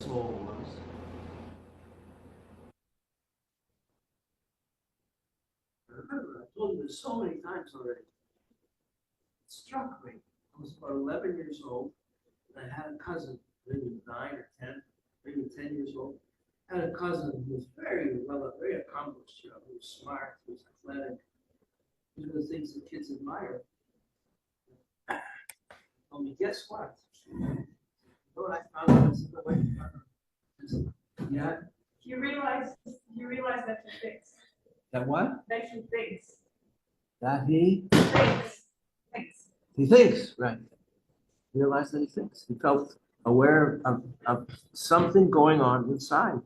soul was. I remember, I told you this so many times already. It struck me. I was about 11 years old, and I had a cousin, maybe 9 or 10, maybe 10 years old. I had a cousin who was very well, very accomplished, who was smart, who was athletic. These are the things that kids admire. Told me, guess what? You know what I found out? Yeah. You realize that he thinks. That what? That he thinks. That he Thinks. He thinks, right. Realized that he thinks. He felt aware of something going on inside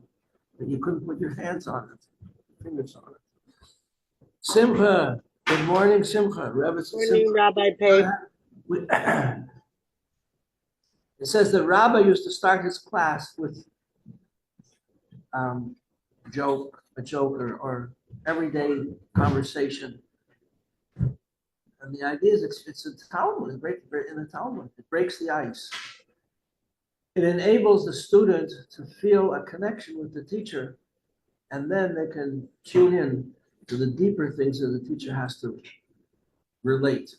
that you couldn't put your hands on it, fingers on it. Simcha. Good morning, Simcha. Morning, Simcha. Rabbi Pape. It says that Rabbi used to start his class with a joke or everyday conversation. And the idea is it's a Talmud, in the Talmud. It breaks the ice. It enables the student to feel a connection with the teacher, and then they can tune in to the deeper things that the teacher has to relate.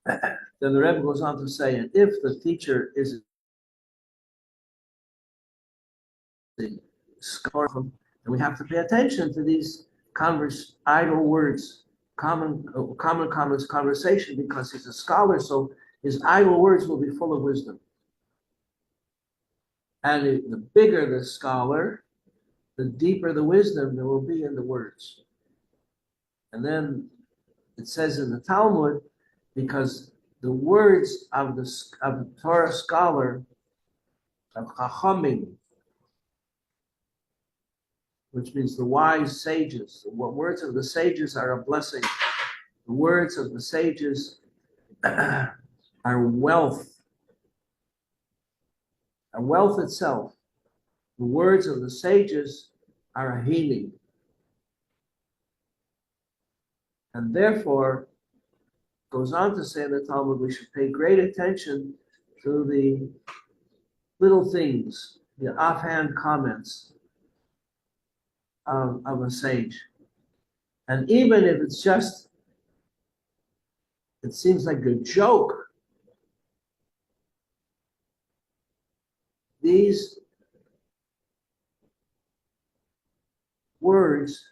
Then the Rebbe goes on to say, and if the teacher is the scholar, then we have to pay attention to these idle words, common conversation, because he's a scholar, so his idle words will be full of wisdom. And the bigger the scholar, the deeper the wisdom there will be in the words. And then it says in the Talmud, because the words of the Torah scholar, of Chachamim, which means the wise sages, the words of the sages are a blessing. The words of the sages are wealth, a wealth itself. The words of the sages are a healing. And therefore, goes on to say in the Talmud, we should pay great attention to the little things, the offhand comments of a sage. And even if it's just, it seems like a joke, these words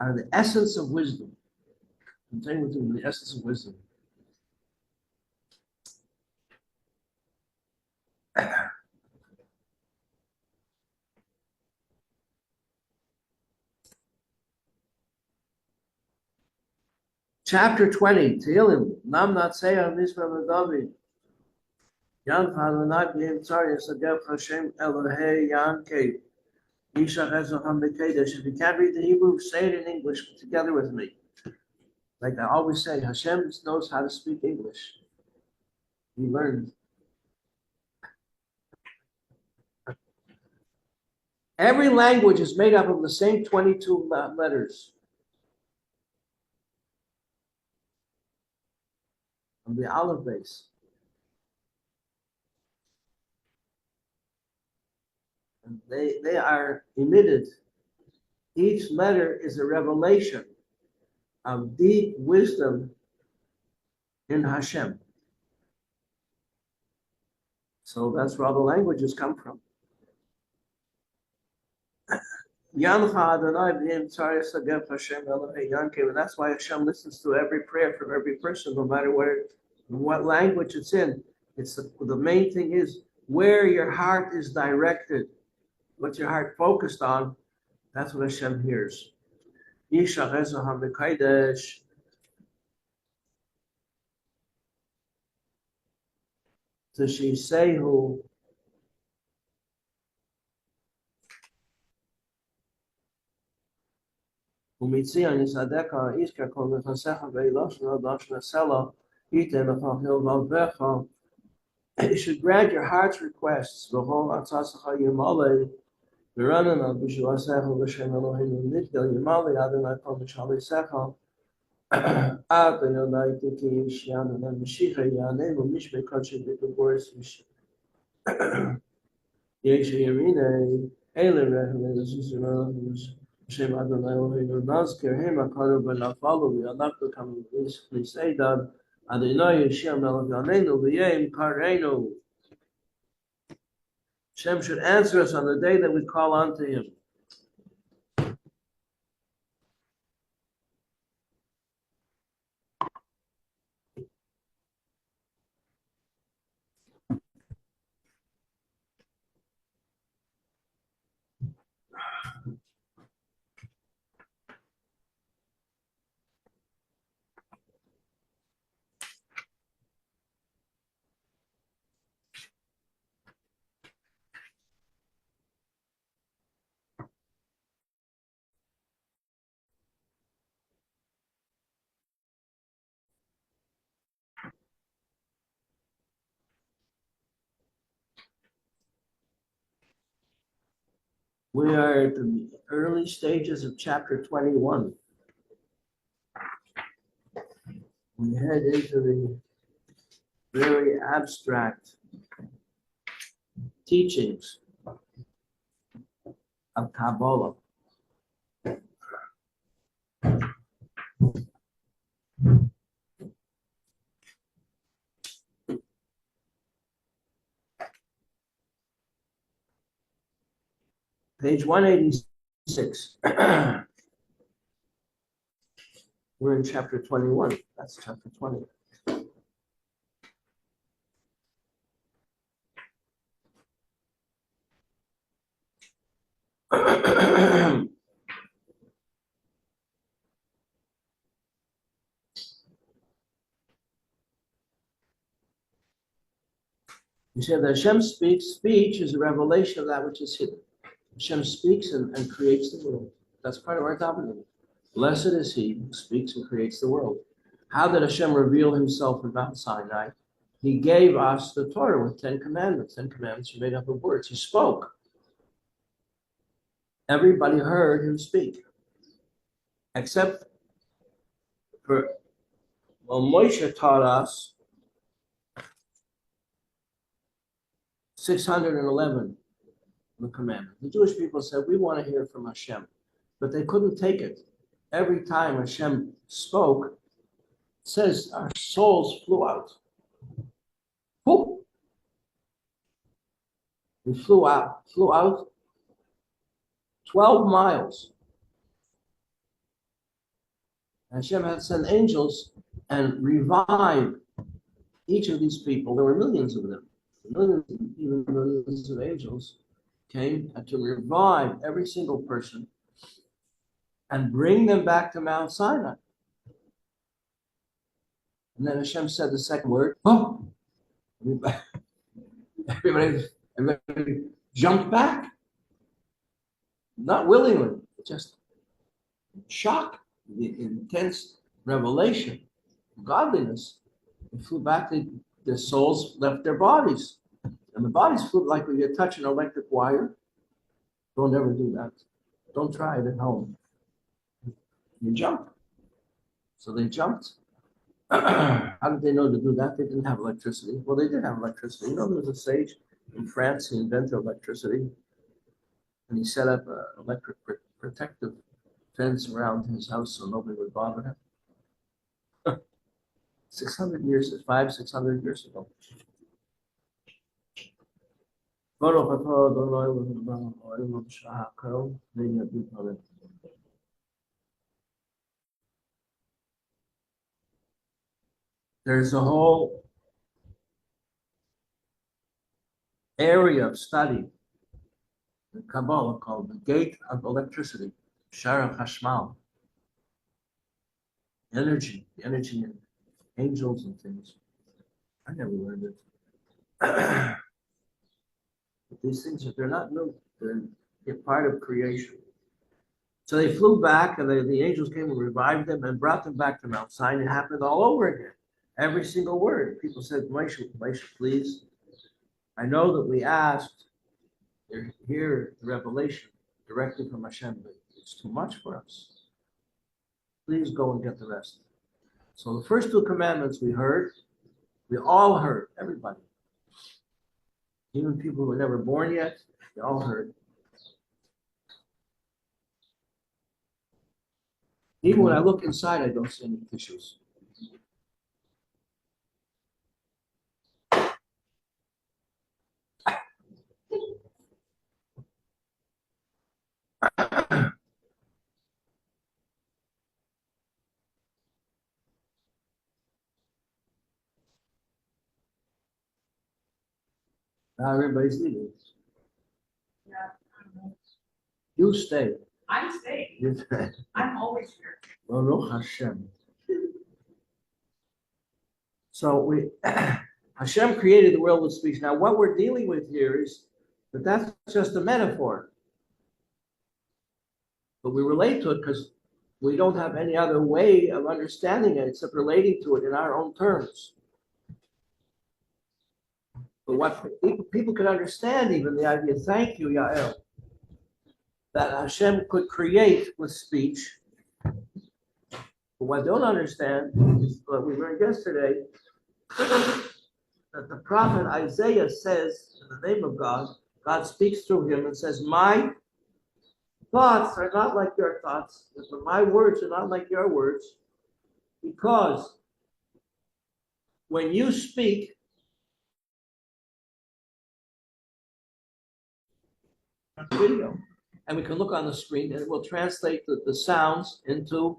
are the essence of wisdom. I'm saying with you, the essence of wisdom. Chapter 20, Tehillim, Nam Natseya Mizpah David. Yan Hadonai B'Yem Tzar Yisagef Hashem Elohei Yan Kei. Yishach Ezoham B'Kedesh. If you can't read the Hebrew, say it in English together with me. Like I always say, Hashem knows how to speak English. He learned. Every language is made up of the same 22 letters. Of the Aleph base. And they are emitted. Each letter is a revelation of deep wisdom in Hashem. So that's where all the languages come from. Yancha Adonai B'Yem Tzar Yisagef Hashem Elohei Yankev. And that's why Hashem listens to every prayer from every person, no matter what language it's in. It's the main thing is where your heart is directed, what your heart focused on, that's what Hashem hears. Yishach Ezoham B'Kodesh. Tishisehu. Umitzion Yisadeka Iska Kol Nechasecha Ve'iloshna Doshna Sela Ite L'Chachil Valvecha. You should grant your heart's requests. V'chol Atzasecha Yimale V'ranana B'Shuasecha V'Shem Elohim V'Mitgal Yimale Adonai Kol Mishali Secha Adonai tiki shiana na mishicha yane lo mishme kachi de boris mish. Yeshe yamine ele rehele zuzuna Shem Adonai Eloheinu nazker hema karu benafalu v'yanaktu kamu v'seidad Adonai Yeshia melech yaneinu v'yem kareinu. Shem should answer us on the day that we call unto him. We are at the early stages of chapter 21. We head into the very abstract teachings of Kabbalah. Page 186. We're in chapter 21. That's chapter 20. You said that Hashem speaks. Speech is a revelation of that which is hidden. Hashem speaks and creates the world. That's part of our davening. Blessed is he who speaks and creates the world. How did Hashem reveal himself in Mount Sinai? He gave us the Torah with 10 commandments. 10 commandments are made up of words. He spoke. Everybody heard him speak. Except for, well, Moshe taught us 611 the commandment. The Jewish people said, we want to hear from Hashem, but they couldn't take it. Every time Hashem spoke, it says our souls flew out. Whoop. We flew out 12 miles. Hashem had sent angels and revived each of these people. There were millions of them. Millions, even millions of angels came to revive every single person and bring them back to Mount Sinai. And then Hashem said the second word, oh, everybody jumped back. Not willingly, just shock, the intense revelation, godliness. They flew back, their souls left their bodies. And the bodies flew like when you touch an electric wire. Don't ever do that. Don't try it at home. You jump. So they jumped. How did they know to do that? They didn't have electricity. Well, they did have electricity. You know, there was a sage in France who invented electricity. And he set up an electric protective fence around his house so nobody would bother him. 600 years, 600 years ago. There's a whole area of study in Kabbalah called the Gate of Electricity, Shara Chashmal. The energy in angels and things. I never learned it. But these things, they're not new. They're part of creation. So they flew back, and the angels came and revived them and brought them back to Mount Sinai. It happened all over again. Every single word. People said, Moshe, please. I know that we asked, hear the revelation directly from Hashem, but it's too much for us. Please go and get the rest. So the first two commandments we heard, we all heard, everybody. Even people who were never born yet, they all heard. Even when I look inside, I don't see any tissues. Now everybody's leaving. Yeah. You stay. I'm staying. You stay. I'm always here. Baruch Hashem. So Hashem created the world with speech. Now what we're dealing with here is that that's just a metaphor. But we relate to it because we don't have any other way of understanding it except relating to it in our own terms. But what people can understand, even the idea, thank you, Yael, that Hashem could create with speech. But what I don't understand is what we learned yesterday, that the prophet Isaiah says, in the name of God, God speaks through him and says, my thoughts are not like your thoughts, but my words are not like your words, because when you speak, video, and we can look on the screen and it will translate the sounds into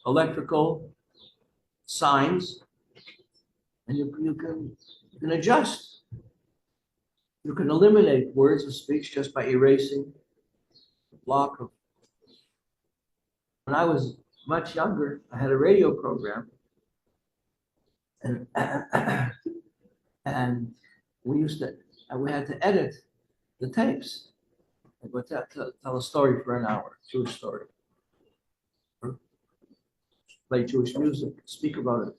electrical signs, and you can adjust. You can eliminate words of speech just by erasing the block of. When I was much younger, I had a radio program, and and we had to edit the tapes. I would tell a story for an hour, Jewish story, or play Jewish music, speak about it.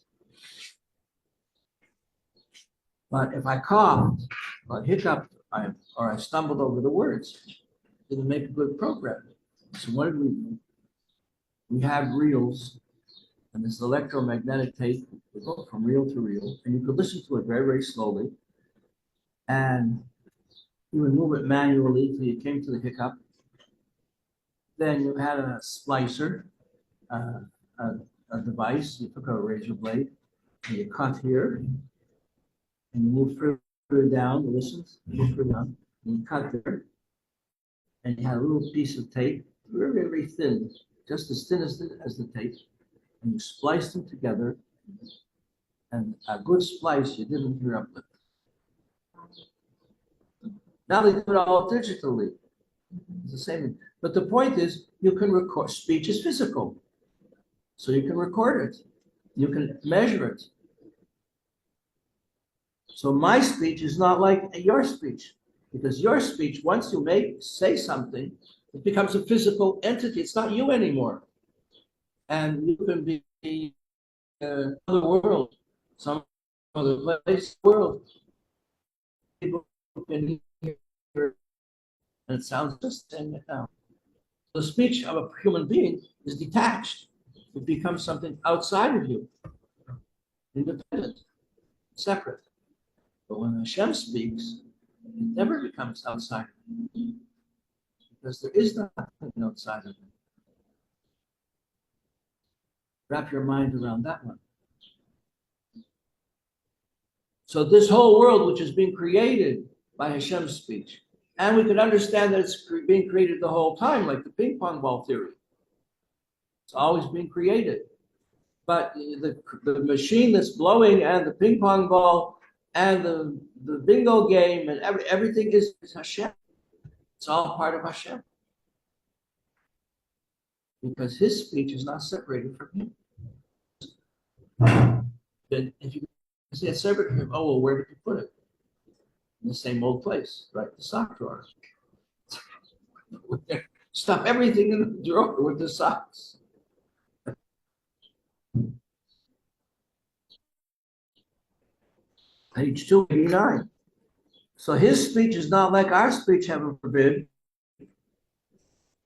But if I coughed, or hiccuped, or I stumbled over the words, it didn't make a good program. So what did we do? We had reels, and this electromagnetic tape would go from reel to reel, and you could listen to it very, very slowly. And you would move it manually till you came to the hiccup. Then you had a splicer, a device. You took a razor blade, and you cut here, and you move further down, listen, move further down, and you cut there. And you had a little piece of tape, very, very thin, just as thin as the tape, and you spliced them together, and a good splice, you didn't hear uplift. Now they do it all digitally. It's the same. But the point is, you can record. Speech is physical. So you can record it. You can measure it. So my speech is not like your speech. Because your speech, once you say something, it becomes a physical entity. It's not you anymore. And you can be in another world, some other place, world. People can hear, and it sounds just the same now. The speech of a human being is detached. It becomes something outside of you, independent, separate. But when Hashem speaks, it never becomes outside of him, because there is nothing outside of him. Wrap your mind around that one. So this whole world, which is being created by Hashem's speech, and we could understand that it's being created the whole time, like the ping pong ball theory. It's always being created. But the machine that's blowing, and the ping pong ball, and the bingo game, and everything is Hashem. It's all part of Hashem. Because his speech is not separated from him. Then if you say it's separate from him, oh, well, where did you put it? In the same old place, right? The sock drawer. Stuff everything in the drawer with the socks. Page 289. So his speech is not like our speech, heaven forbid.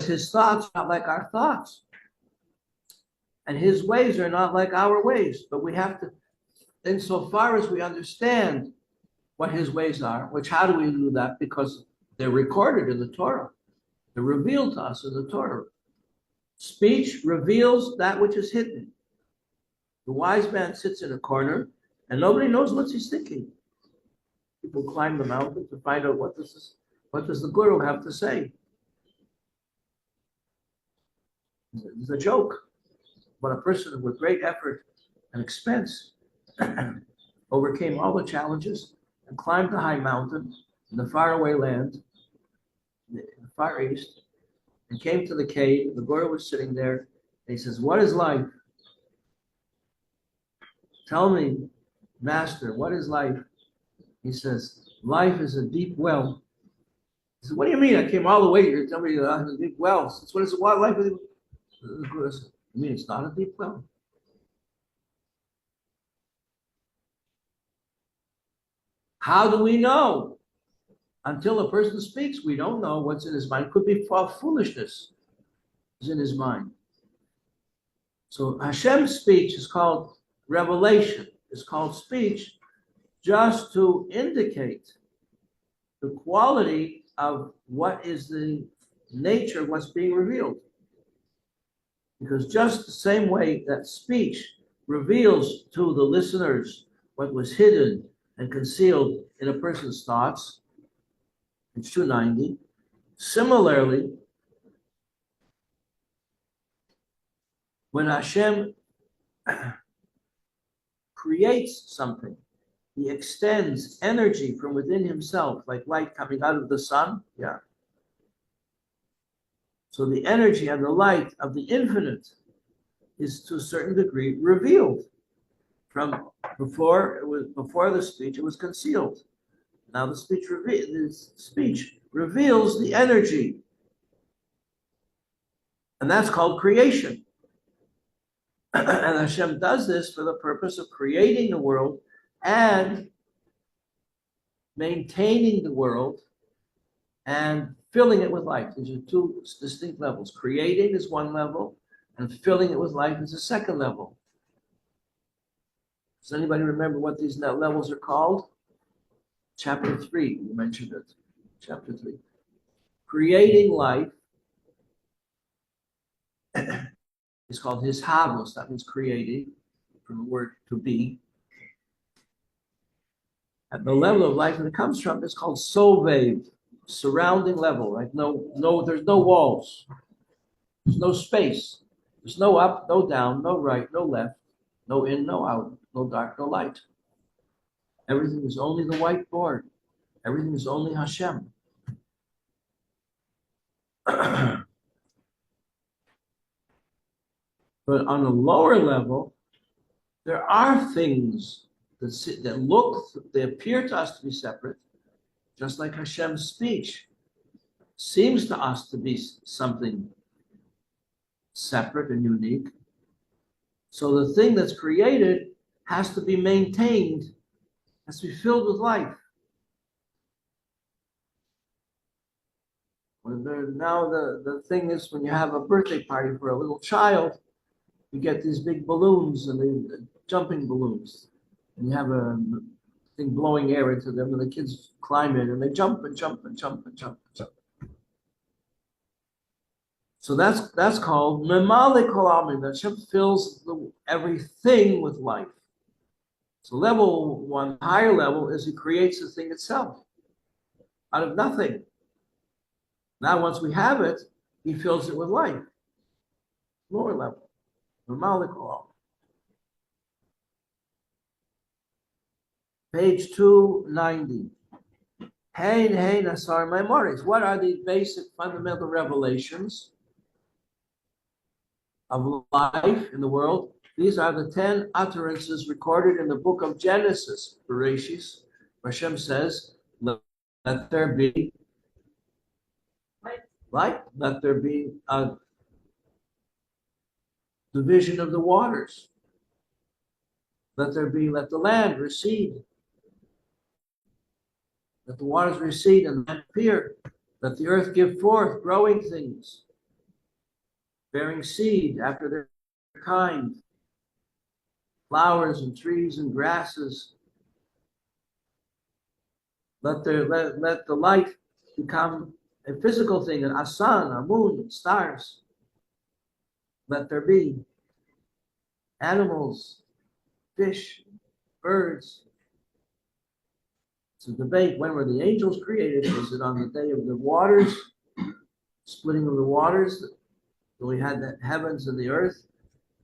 His thoughts are not like our thoughts. And his ways are not like our ways, but we have to, insofar as we understand what his ways are, which how do we do that? Because they're recorded in the Torah. They're revealed to us in the Torah. Speech reveals that which is hidden. The wise man sits in a corner and nobody knows what he's thinking. People climb the mountain to find out what does the guru have to say. It's a joke. But a person with great effort and expense overcame all the challenges and climbed the high mountain in the faraway land, in the Far East, and came to the cave. The Guru was sitting there. And he says, "What is life? Tell me, Master, what is life?" He says, "Life is a deep well." He says, "What do you mean? I came all the way here to tell me that I'm a deep well. What is what life is?" The Guru says, "You mean it's not a deep well?" How do we know? Until a person speaks, we don't know what's in his mind. Could be foolishness is in his mind. So Hashem's speech is called revelation. It's called speech just to indicate the quality of what is the nature of what's being revealed. Because just the same way that speech reveals to the listeners what was hidden and concealed in a person's thoughts, it's 290. Similarly, when Hashem creates something, he extends energy from within himself, like light coming out of the sun. Yeah. So the energy and the light of the infinite is to a certain degree revealed. From before the speech, it was concealed. Now the speech reveals the energy. And that's called creation. And Hashem does this for the purpose of creating the world and maintaining the world and filling it with life. These are two distinct levels. Creating is one level, and filling it with life is a second level. Does anybody remember what these levels are called? Chapter 3, you mentioned it. Chapter 3. Creating life is called his havos, that means creating, from the word to be. At the level of life that it comes from, it's called sovev, surrounding level, right? There's no walls. There's no space. There's no up, no down, no right, no left, no in, no out, no dark, no light. Everything is only the whiteboard. Everything is only Hashem. But on a lower level, there are things they appear to us to be separate, just like Hashem's speech seems to us to be something separate and unique. So the thing that's created has to be maintained, has to be filled with life. Now the thing is, when you have a birthday party for a little child, you get these big balloons and jumping balloons, and you have a thing blowing air into them, and the kids climb in and they jump and jump and jump and jump and jump. So that's called memale kol almin. That Hashem fills everything with life. So level one, higher level, is he creates the thing itself out of nothing. Now, once we have it, he fills it with life. Lower level. Page 290. Hein Asar Maimoris. What are the basic fundamental revelations of life in the world? These are the 10 utterances recorded in the book of Genesis, Bereshis. Hashem says, let there be light, let there be a division of the waters. Let the land recede. Let the waters recede and the land appear. Let the earth give forth growing things, bearing seed after their kind, flowers and trees and grasses. Let the light become a physical thing, a sun, a moon, stars. Let there be animals, fish, birds. It's a debate. When were the angels created? Was it on the day of the waters, splitting of the waters? We had the heavens and the earth.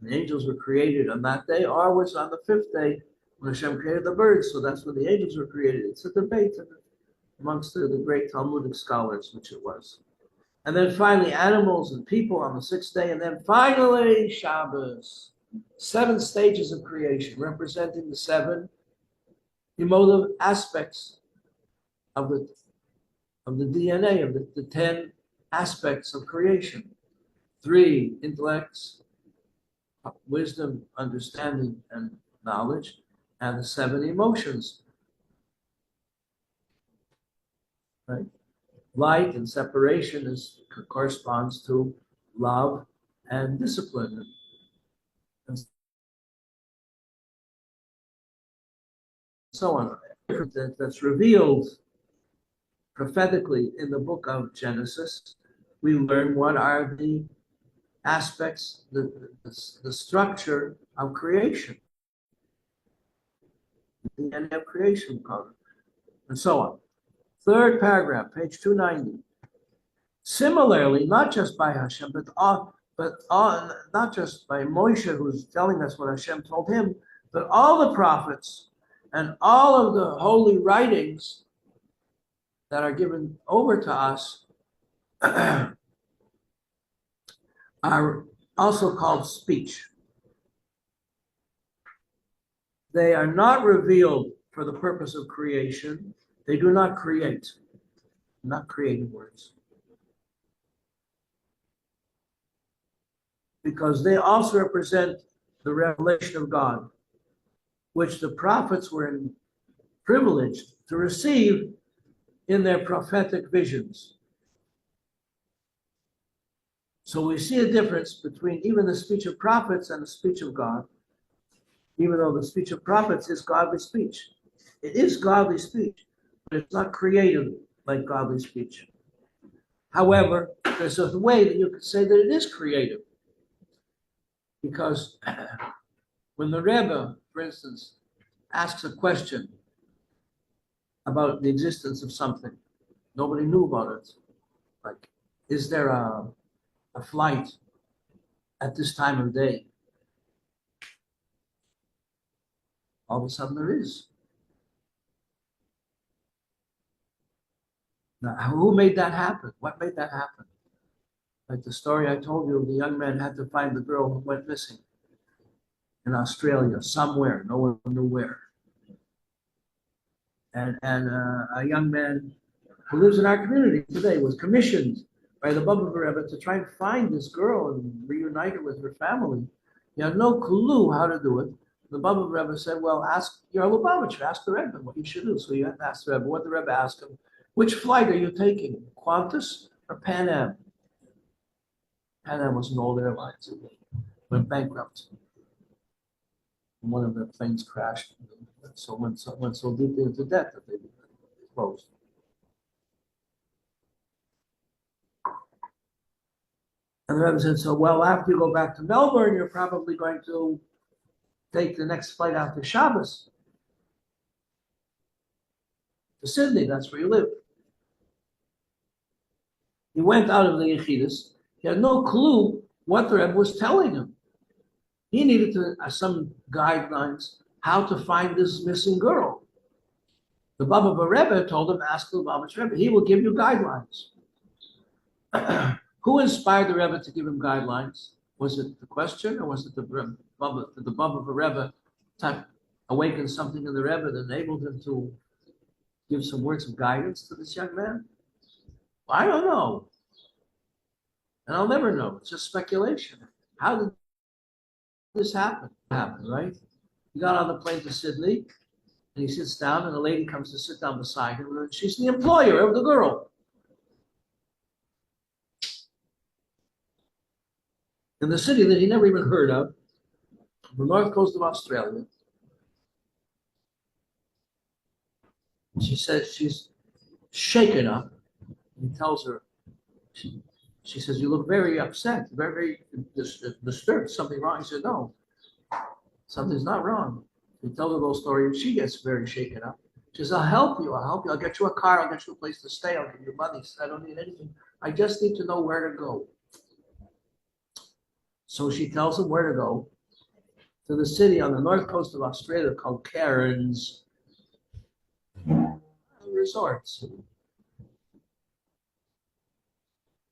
The angels were created on that day, or was it on the fifth day when Hashem created the birds? So that's when the angels were created. It's a debate amongst the great Talmudic scholars, which it was. And then finally, animals and people on the sixth day. And then finally, Shabbos. 7 stages of creation, representing the 7 emotive aspects of the DNA, of the 10 aspects of creation. 3 intellects, wisdom, understanding, and knowledge, and the 7 emotions. Right? Light and separation corresponds to love and discipline. And so on. That's revealed prophetically in the book of Genesis. We learn what are the aspects, the structure of creation, the end of creation, and so on. 3rd paragraph, page 290. Similarly, not just by Hashem, but not just by Moshe, who's telling us what Hashem told him, but all the prophets and all of the holy writings that are given over to us are also called speech. They are not revealed for the purpose of creation. They do not create, not creating words. Because they also represent the revelation of God, which the prophets were privileged to receive in their prophetic visions. So we see a difference between even the speech of prophets and the speech of God, even though the speech of prophets is godly speech. It is godly speech, but it's not creative like godly speech. However, there's a way that you could say that it is creative. Because when the Rebbe, for instance, asks a question about the existence of something, nobody knew about it. Like, is there a flight at this time of day? All of a sudden there is. Now, who made that happen? What made that happen? Like the story I told you, the young man had to find the girl who went missing in Australia, somewhere, no one knew where. And a young man who lives in our community today was commissioned by the Baba Rebbe to try and find this girl and reunite her with her family. He had no clue how to do it. The Baba Rebbe said, well, ask your Lubavitcher, ask the Rebbe what you should do. So you have to ask the Rebbe. What the Rebbe asked him, which flight are you taking, Qantas or Pan Am? Pan Am was an old airline. It went bankrupt. And one of the planes crashed. So went so deeply into debt that they closed. And the Rebbe said, so, well, after you go back to Melbourne, you're probably going to take the next flight out to Shabbos, to Sydney, that's where you live. He went out of the Yechidus. He had no clue what the Rebbe was telling him. He needed some guidelines how to find this missing girl. The Baba Rebbe told him, ask the Lubavitch Rebbe. He will give you guidelines. Who inspired the Rebbe to give him guidelines? Was it the question, or was it the Baba? Did the Baba Rebbe awaken something in the Rebbe that enabled him to give some words of guidance to this young man? Well, I don't know. And I'll never know. It's just speculation. How did this happen? Right? He got on the plane to Sydney, and he sits down, and a lady comes to sit down beside him, and she's the employer of the girl. In the city that he never even heard of, the north coast of Australia. She says she's shaken up. He tells her, she says, you look very upset, very disturbed. Something wrong? He said, no, something's not wrong. He tells her the whole story, and she gets very shaken up. She says, I'll help you. I'll get you a car. I'll get you a place to stay. I'll give you money. He says, I don't need anything. I just need to know where to go. So she tells him where to go to the city on the north coast of Australia called Cairns Resorts.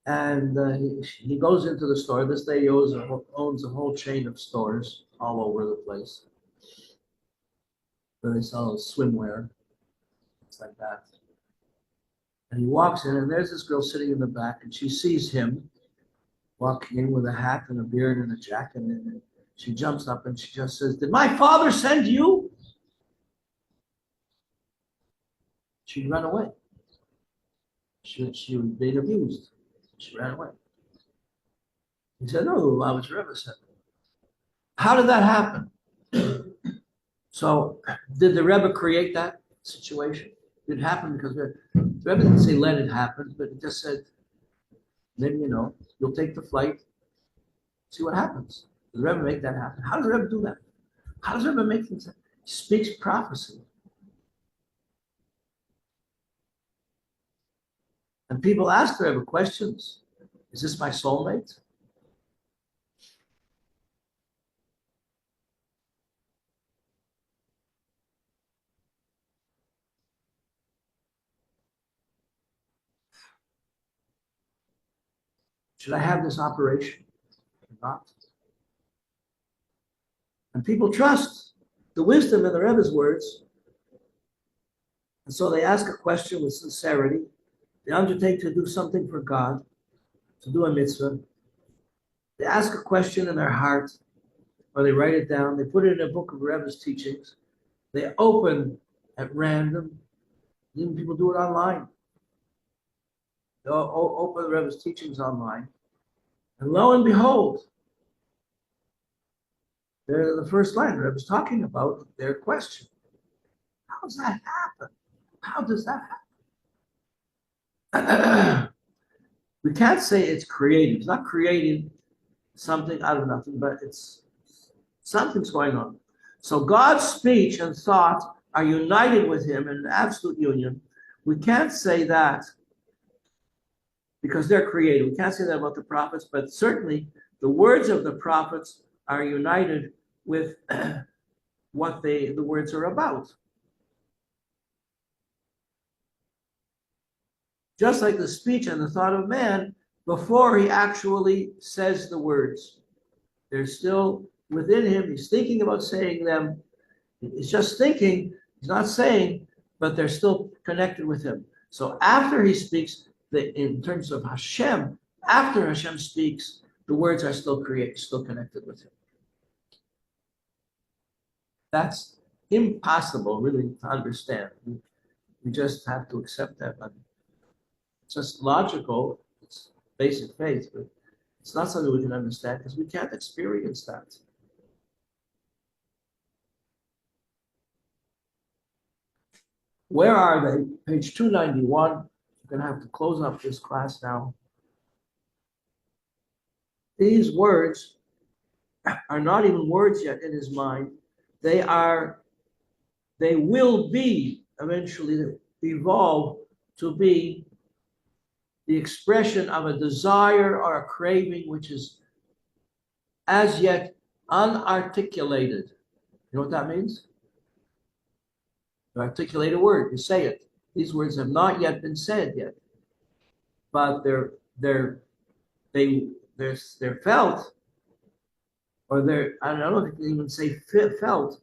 And he goes into the store. This lady owns a whole chain of stores all over the place. Where they sell swimwear, things like that. And he walks in, and there's this girl sitting in the back, and she sees him walking in with a hat and a beard and a jacket. And she jumps up and she just says, did my father send you? She ran away. She was being abused. She ran away. He said, no, I was Rebbe sent me. How did that happen? So, did the Rebbe create that situation? It happened because the Rebbe didn't say let it happen, but it just said, maybe you'll take the flight, see what happens. Does the Rebbe make that happen? How does the Rebbe do that? How does the Rebbe make things happen? He speaks prophecy. And people ask the Rebbe questions. Is this my soulmate? Should I have this operation or not? And people trust the wisdom in the Rebbe's words. And so they ask a question with sincerity. They undertake to do something for God, to do a mitzvah. They ask a question in their heart, or they write it down. They put it in a book of Rebbe's teachings. They open at random. Even people do it online. They'll open the Rebbe's teachings online. And lo and behold, they're the first line. The Rebbe's talking about their question. How does that happen? How does that happen? We can't say it's creative. It's not creating something out of nothing, but it's something's going on. So God's speech and thought are united with him in an absolute union. We can't say that because they're creative. We can't say that about the prophets, but certainly the words of the prophets are united with what the words are about. Just like the speech and the thought of man before he actually says the words. They're still within him. He's thinking about saying them. He's just thinking, he's not saying, but they're still connected with him. So after he speaks, in terms of Hashem, after Hashem speaks, the words are still connected with him. That's impossible, really, to understand. We just have to accept that. It's just logical. It's basic faith, but it's not something we can understand because we can't experience that. Where are they? Page 291. I'm going to have to close up this class now. These words are not even words yet in his mind. They will be eventually evolve to be the expression of a desire or a craving which is as yet unarticulated. You know what that means? You articulate a word, you say it. These words have not yet been said yet, but they're felt, or I don't know if you can even say felt,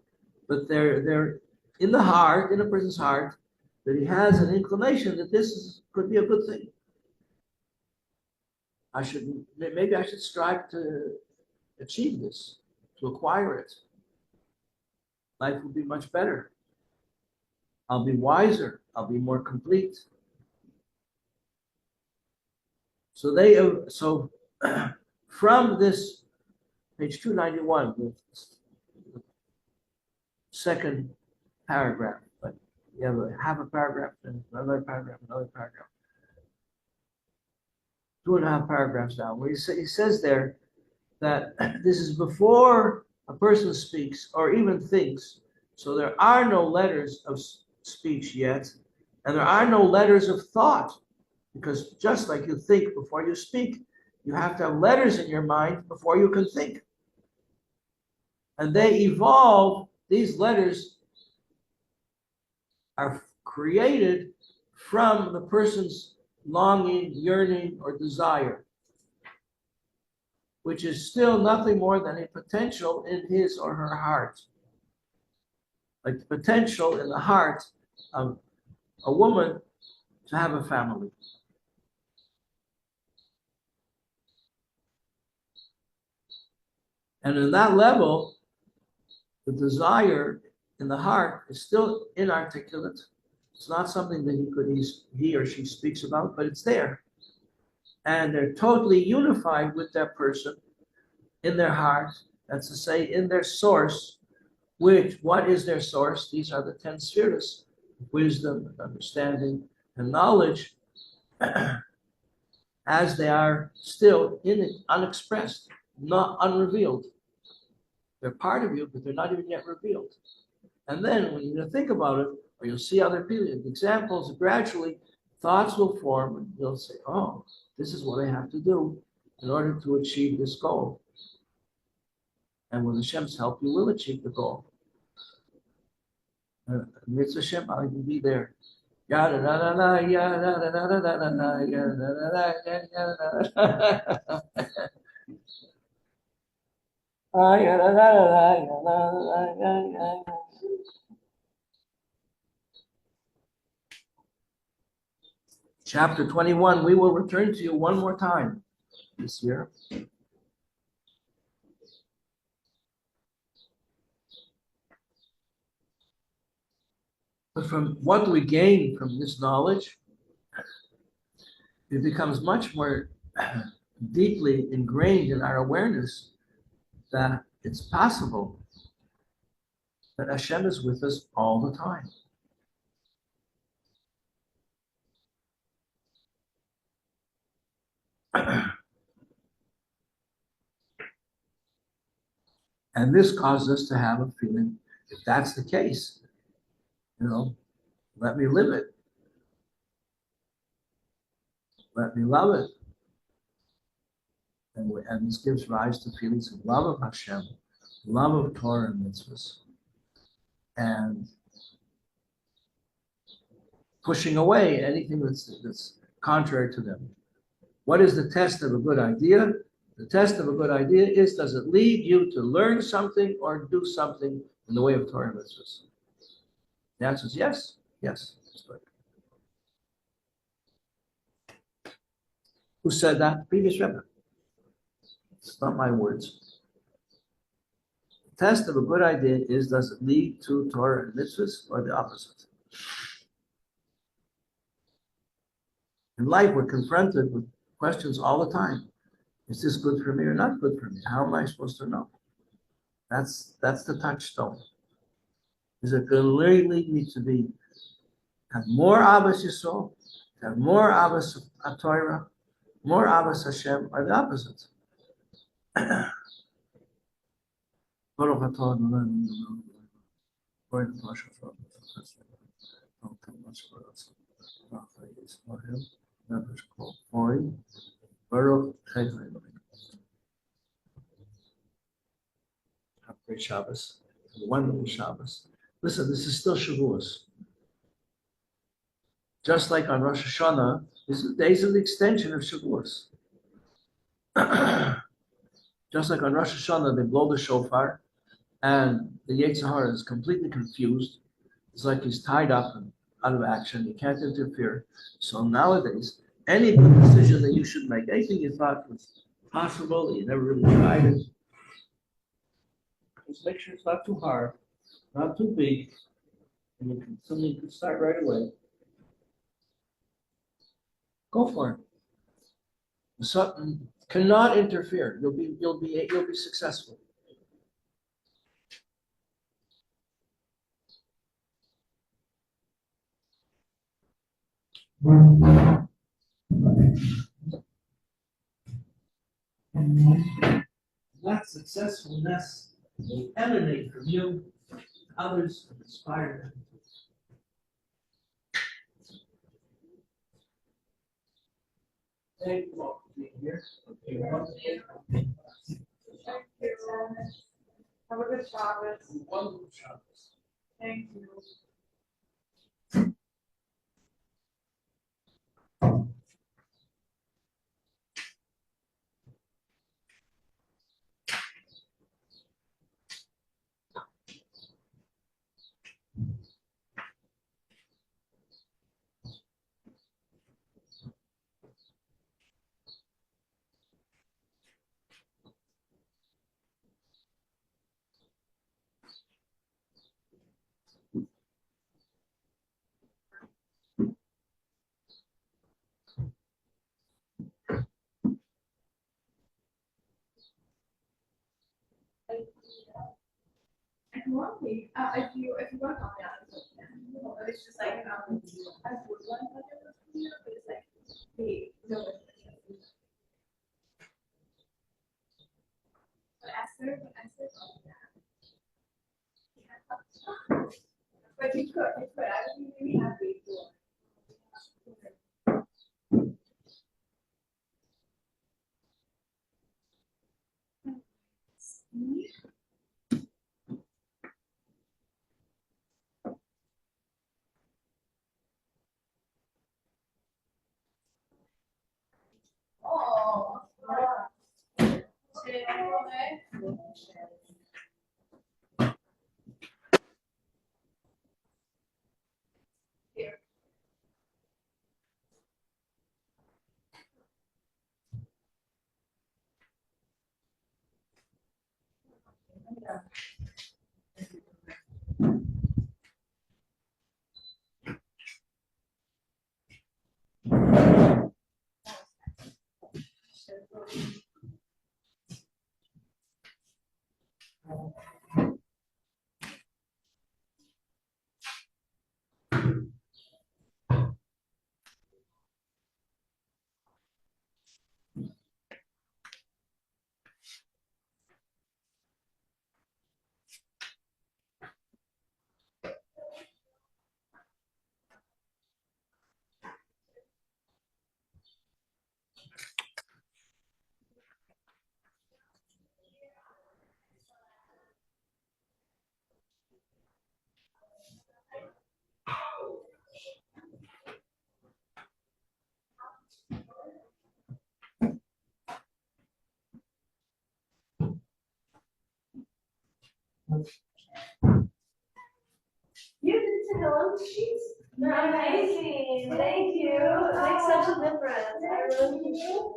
but they're in the heart, in a person's heart, that he has an inclination that could be a good thing. Maybe I should strive to achieve this, to acquire it. Life will be much better. I'll be wiser. I'll be more complete. So from this, page 291, second paragraph, but you have half a paragraph, then another paragraph, another paragraph. 2.5 paragraphs down, where he says there that this is before a person speaks or even thinks. So there are no letters of speech yet, and there are no letters of thought, because just like you think before you speak, you have to have letters in your mind before you can think. And they evolve, these letters are created from the person's longing, yearning, or desire, which is still nothing more than a potential in his or her heart. Like the potential in the heart of a woman to have a family. And in that level, the desire in the heart is still inarticulate. It's not something that he or she speaks about, but it's there. And they're totally unified with that person in their heart. That's to say, in their source, what is their source? These are the 10 spheres: wisdom, understanding, and knowledge, as they are still unexpressed, not unrevealed. They're part of you, but they're not even yet revealed. And then when you think about it, or you'll see other people, examples, gradually thoughts will form, and you'll say, oh, this is what I have to do in order to achieve this goal. And with Hashem's help, you will achieve the goal. Mitzvah Hashem, I can be there. Yada da da da, yada da da da da da, yada da da da, yada. Chapter 21, we will return to you one more time this year. But from what we gain from this knowledge, it becomes much more deeply ingrained in our awareness that it's possible that Hashem is with us all the time. And this causes us to have a feeling, if that's the case, let me live it. Let me love it. And this gives rise to feelings of love of Hashem, love of Torah and mitzvahs, and pushing away anything that's contrary to them. What is the test of a good idea? The test of a good idea is, does it lead you to learn something or do something in the way of Torah and mitzvahs? The answer is yes. Yes. Who said that? Previous Rebbe. It's not my words. The test of a good idea is, does it lead to Torah and mitzvahs or the opposite? In life, we're confronted with questions all the time. Is this good for me or not good for me? How am I supposed to know? That's the touchstone. Is it going to really need to have more Abbas Yisrael, have more Abbas Torah, more Abbas Hashem, or the opposite? Have great Shabbos, wonderful Shabbos. Listen, this is still Shavuos. Just like on Rosh Hashanah, these are days of the extension of Shavuos. Just like on Rosh Hashanah, they blow the shofar, and the Yetzer Hara is completely confused. It's like he's tied up and out of action. He can't interfere. So nowadays, any good decision that you should make, anything you thought was possible, that you never really tried it, just make sure it's not too hard, not too big, and something you can start right away. Go for it. Something cannot interfere. You'll be successful. Let successfulness emanate from you, others inspire them. Thank you all for being here. Have a good Shabbos. Wonderful Shabbos. Thank you. Normally, if you want to call me out, it's just like, I would want to but it's like, hey, no. But Esther, but you could, I would be really happy for. Oh. Here. You did the hello sheets? Amazing, thank you. It makes such a difference. I really appreciate it.